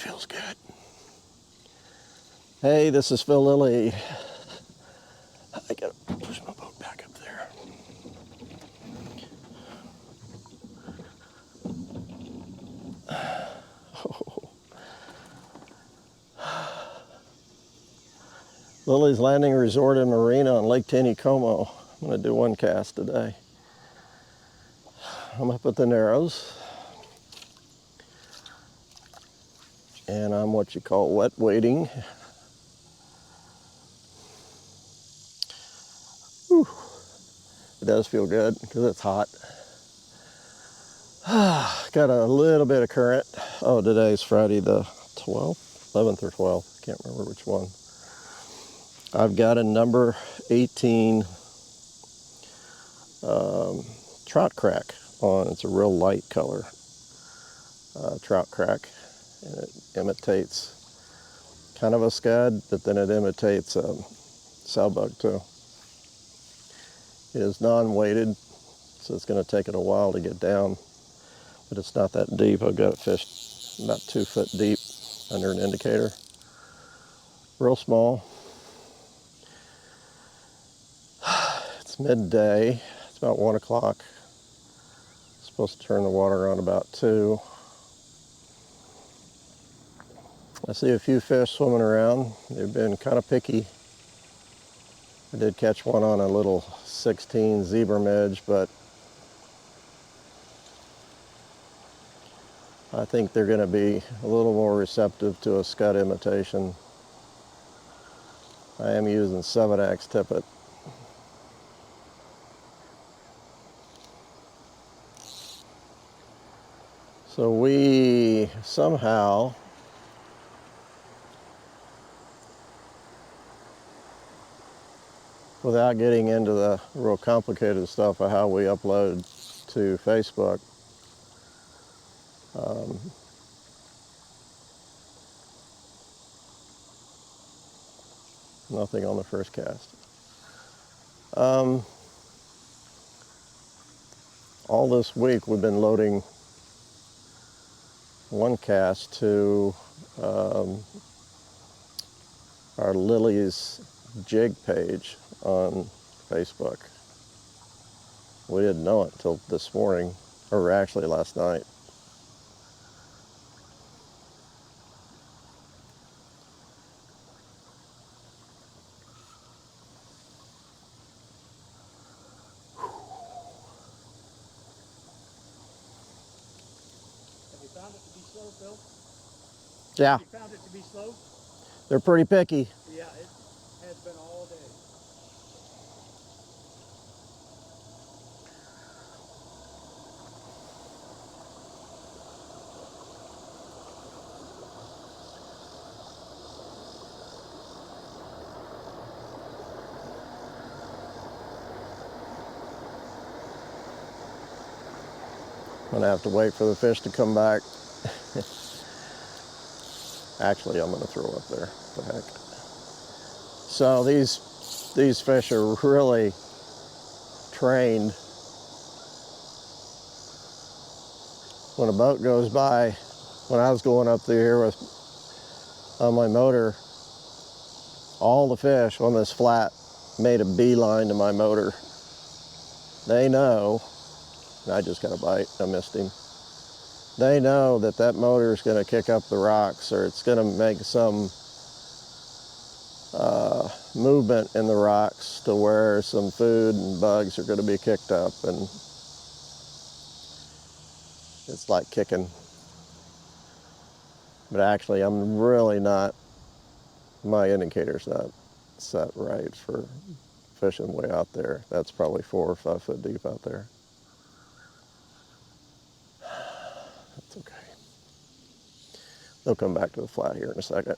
feels good. Hey, this is Phil Lilley. I gotta push my boat back up there. Oh. Lilley's Landing Resort and Marina on Lake Taneycomo. I'm gonna do one cast today. I'm up at the Narrows. And I'm what you call wet wading. Whew. It does feel good because it's hot. Got a little bit of current. Oh, today's Friday the 12th, 11th or 12th. Can't remember which one. I've got a number 18 trout crack on. It's a real light color trout crack. And it imitates kind of a scud, but then it imitates sow-bug too. It is non-weighted, so it's going to take it a while to get down, but it's not that deep. I've got it fished about 2 foot deep under an indicator. Real small. It's midday. It's about 1 o'clock. Supposed to turn the water on about 2. I see a few fish swimming around. They've been kind of picky. I did catch one on a little 16 zebra midge, but I think they're going to be a little more receptive to a scud imitation. I am using 7X tippet. So we somehow without getting into the real complicated stuff of how we upload to Facebook, nothing on the first cast. All this week we've been loading one cast to our Lilleys jig page on Facebook. We didn't know it until this morning, or actually last night. Have you found it to be slow, Phil? Yeah. Have you found it to be slow? They're pretty picky. Yeah, it has been all day. I'm gonna have to wait for the fish to come back. Actually, I'm gonna throw up there. What the heck? So these fish are really trained. When a boat goes by, when I was going up through here on my motor, all the fish on this flat made a beeline to my motor. They know, and I just got a bite, I missed him. They know that that motor is going to kick up the rocks, or it's going to make some movement in the rocks to where some food and bugs are going to be kicked up, and it's like kicking. But actually, I'm really not, my indicator's not set right for fishing way out there. That's probably 4 or 5 foot deep out there. That's okay. They'll come back to the flat here in a second.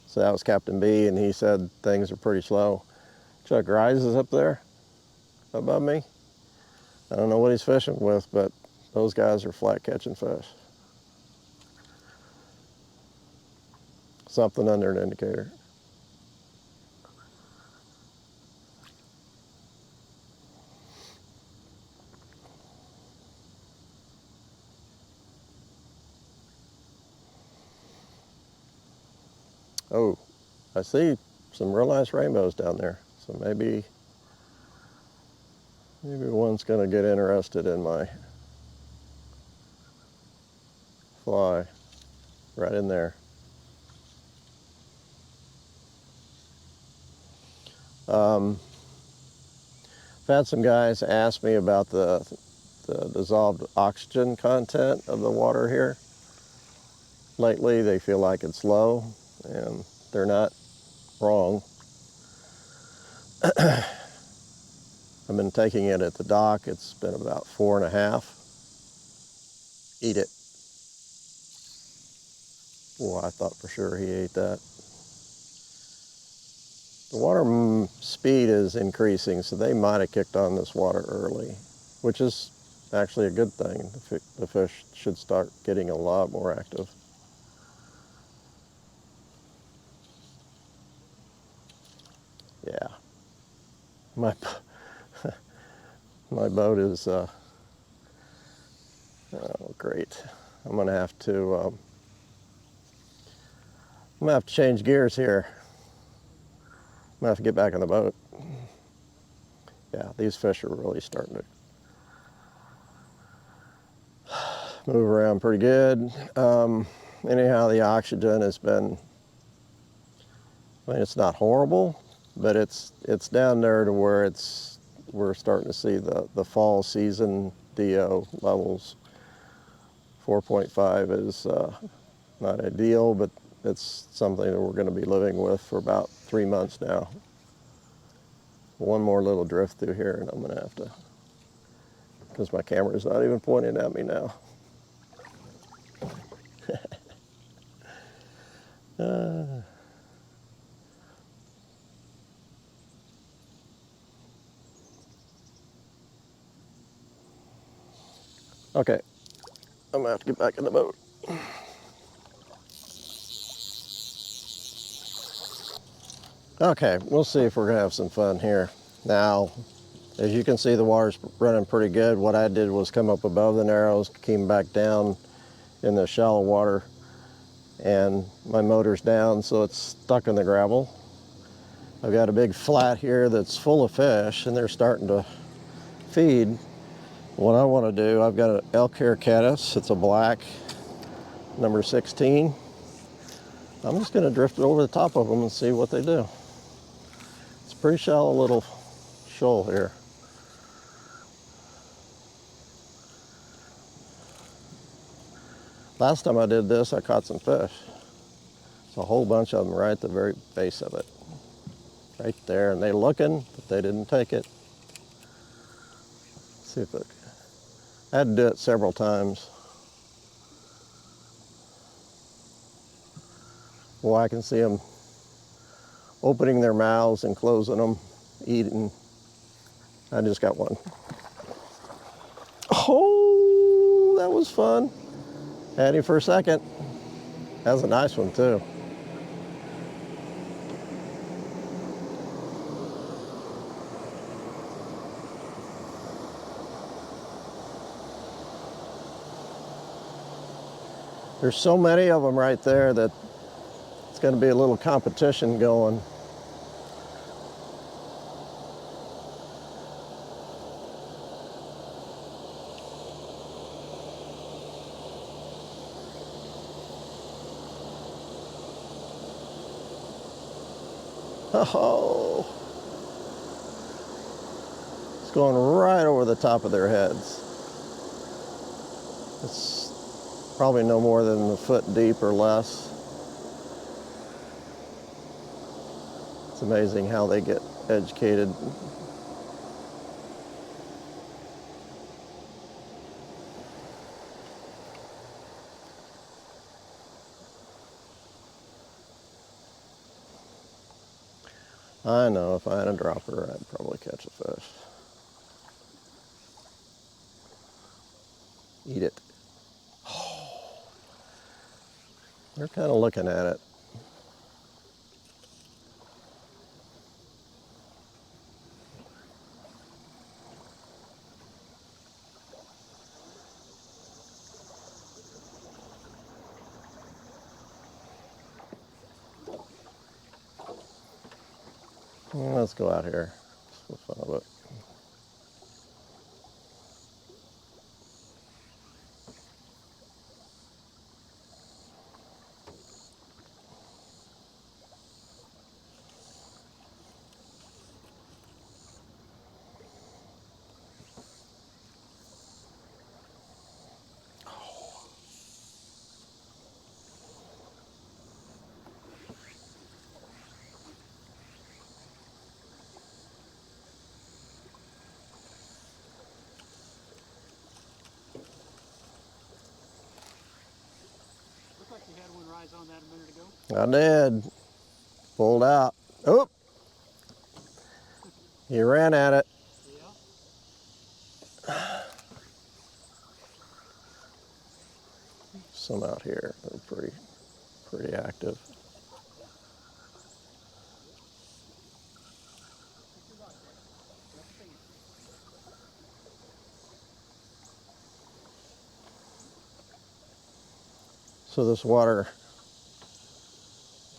So that was Captain B, and he said things are pretty slow. Chuck Rise is up there above me. I don't know what he's fishing with, but those guys are flat catching fish. Something under an indicator. Oh, I see some real nice rainbows down there. So maybe one's gonna get interested in my fly right in there. I've had some guys ask me about the dissolved oxygen content of the water here. Lately, they feel like it's low, and they're not wrong. I've been taking it at the dock. It's been about 4.5. Eat it. Well, I thought for sure he ate that. The water speed is increasing, so they might have kicked on this water early, which is actually a good thing. The fish should start getting a lot more active. Yeah. My my boat is oh, great. I'm gonna have to change gears here. I'm gonna have to get back in the boat. Yeah, these fish are really starting to move around pretty good. Anyhow, the oxygen has been, I mean, it's not horrible, but it's down there to where we're starting to see the fall season DO levels. 4.5 is not ideal, but it's something that we're going to be living with for about 3 months now. One more little drift through here and I'm going to have to, because my camera's not even pointing at me now. Okay, I'm gonna have to get back in the boat. Okay, we'll see if we're gonna have some fun here. Now, as you can see, the water's running pretty good. What I did was come up above the narrows, came back down in the shallow water, and my motor's down, so it's stuck in the gravel. I've got a big flat here that's full of fish, and they're starting to feed. What I want to do, I've got an elk hair caddis. It's a black, number 16. I'm just going to drift it over the top of them and see what they do. It's a pretty shallow little shoal here. Last time I did this, I caught some fish. There's a whole bunch of them right at the very base of it. Right there, and they're looking, but they didn't take it. Let's see if it, I had to do it several times. Well, I can see them opening their mouths and closing them, eating. I just got one. Oh, that was fun. Had him for a second. That was a nice one too. There's so many of them right there that it's going to be a little competition going. Oh, it's going right over the top of their heads. It's probably no more than a foot deep or less. It's amazing how they get educated. I know if I had a dropper, I'd probably catch a fish. Eat it. They're kind of looking at it. Let's go out here. Just for fun of it. Looked like you had one rise on that a minute ago. I did. Pulled out. Oop! He ran at it. Yeah. Some out here. They're pretty active. So this water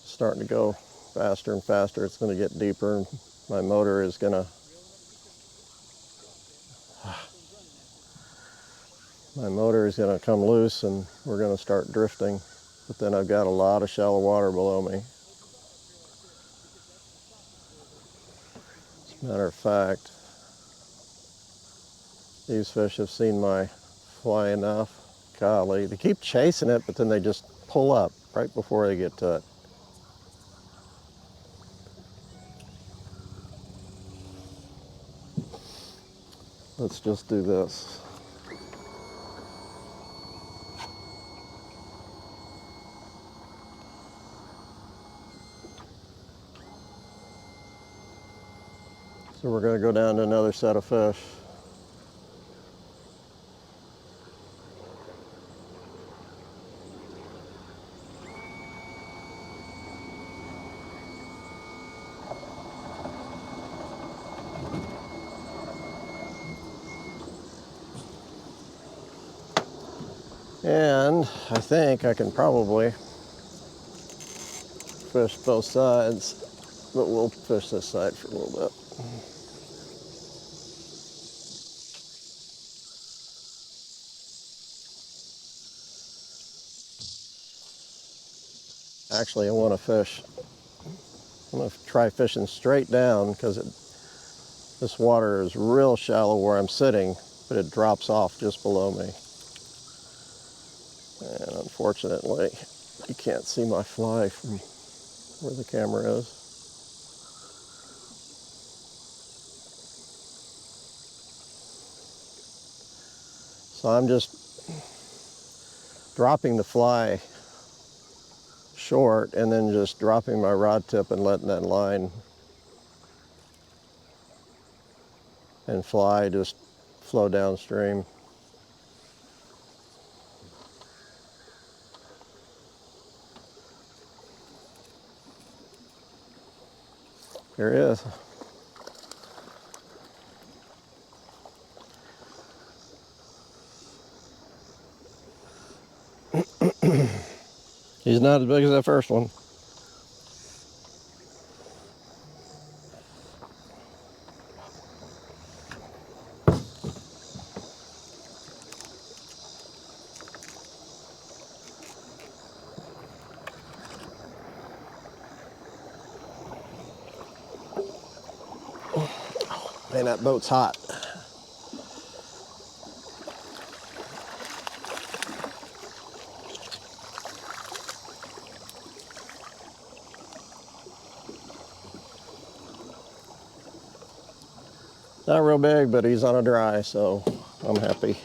is starting to go faster and faster. It's going to get deeper. My motor is going to come loose and we're going to start drifting. But then I've got a lot of shallow water below me. As a matter of fact, these fish have seen my fly enough. Golly, they keep chasing it, but then they just pull up right before they get to it. Let's just do this. So we're going to go down to another set of fish. And I think I can probably fish both sides, but we'll fish this side for a little bit. Actually, I want to fish. I'm going to try fishing straight down because this water is real shallow where I'm sitting, but it drops off just below me. And unfortunately, you can't see my fly from where the camera is. So I'm just dropping the fly short and then just dropping my rod tip and letting that line and fly just flow downstream. Here he is. He's not as big as that first one. Man, that boat's hot. Not real big, but he's on a dry, so I'm happy.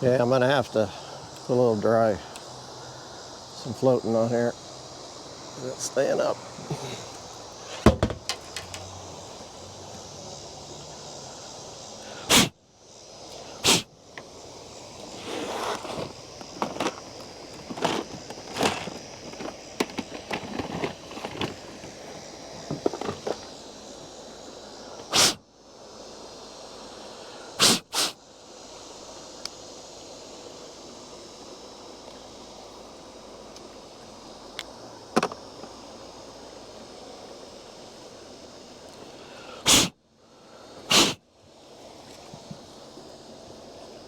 Okay, I'm gonna have to put a little dry, some floating on here. It's staying up.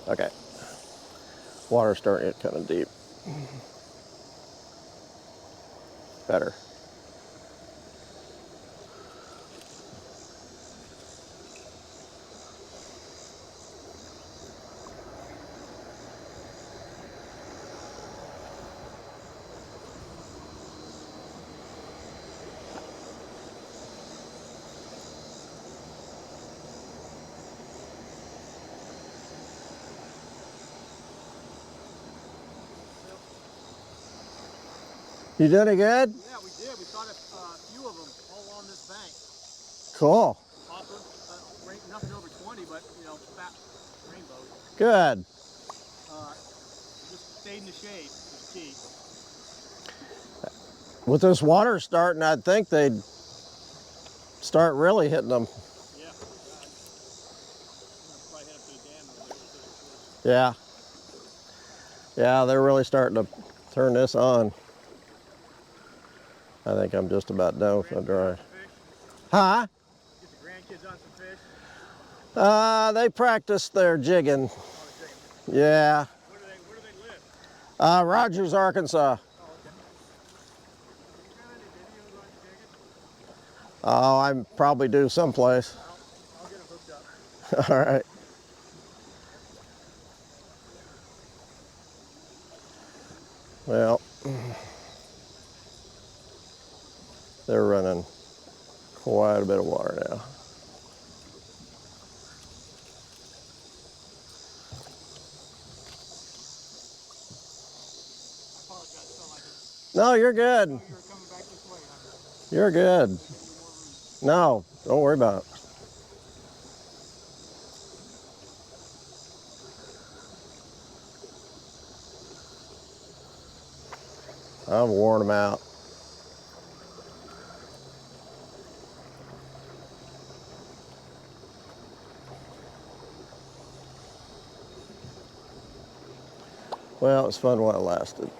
Okay, water's starting to get kind of deep. Better. You doing it good? Yeah, we did. We caught a few of them all along this bank. Cool. Popper, nothing over 20, but you know, fat rainbows. Good. Just stayed in the shade was key. With this water starting, I'd think they'd start really hitting them. Yeah. I'm gonna probably head up to the dam over there. We'll take a fish. Yeah. Yeah, they're really starting to turn this on. I think I'm just about done with my dry. Huh? Get the grandkids on some fish. They practice their jigging. Oh, they're jigging. Yeah. Where do they live? Rogers, Arkansas. Oh, okay. You got any videos on jigging? Oh, I probably do someplace. I'll get them hooked up. All right. Well, they're running quite a bit of water now. I apologize, felt like it. No, you're good. You were coming back this way, huh? You're good. Give you more room. No, don't worry about it. I've worn them out. Well, it was fun while it lasted.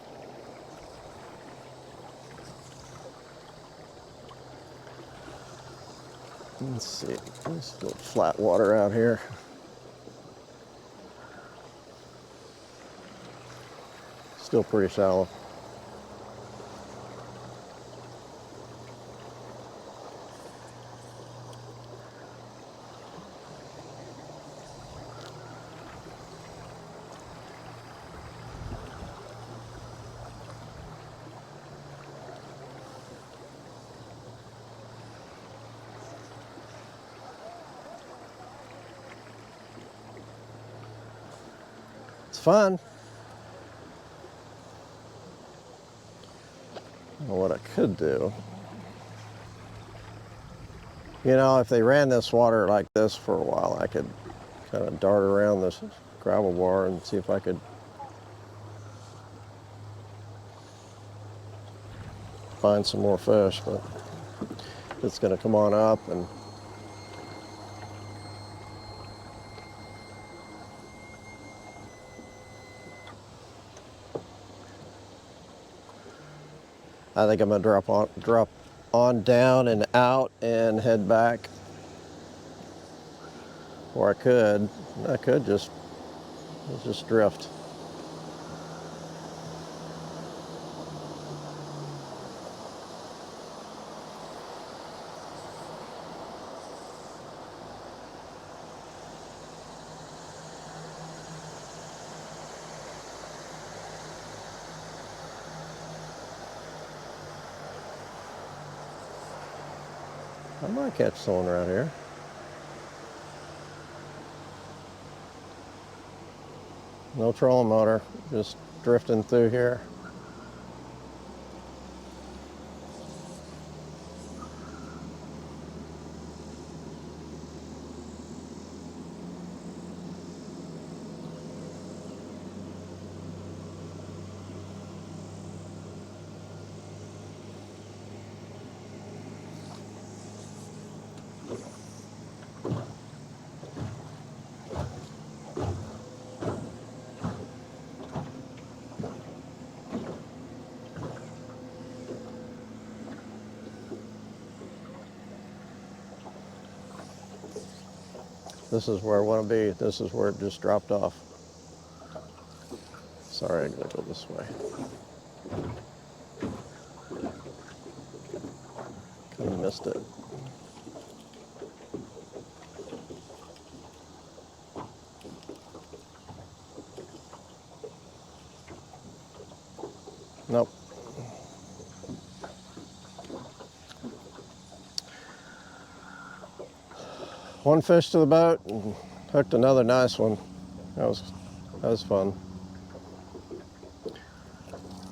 Let's see, there's a little flat water out here. Still pretty shallow. It's fun. Well, what I could do, you know, if they ran this water like this for a while, I could kind of dart around this gravel bar and see if I could find some more fish, but it's going to come on up and I think I'm going to drop on down and out and head back. Or I could just drift. I might catch someone around here. No trolling motor, just drifting through here. This is where I want to be. This is where it just dropped off. Sorry, I gotta go this way. Kind of missed it. Nope. One fish to the boat and hooked another nice one. That was fun.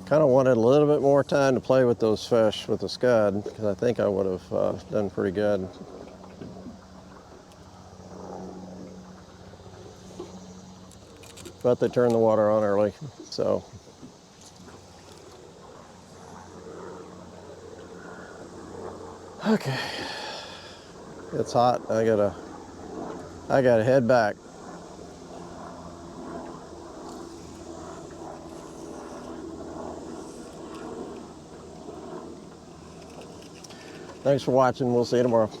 Kind of wanted a little bit more time to play with those fish with the scud, because I think I would have done pretty good. But they turned the water on early, so. Okay, it's hot. I gotta head back. Thanks for watching. We'll see you tomorrow.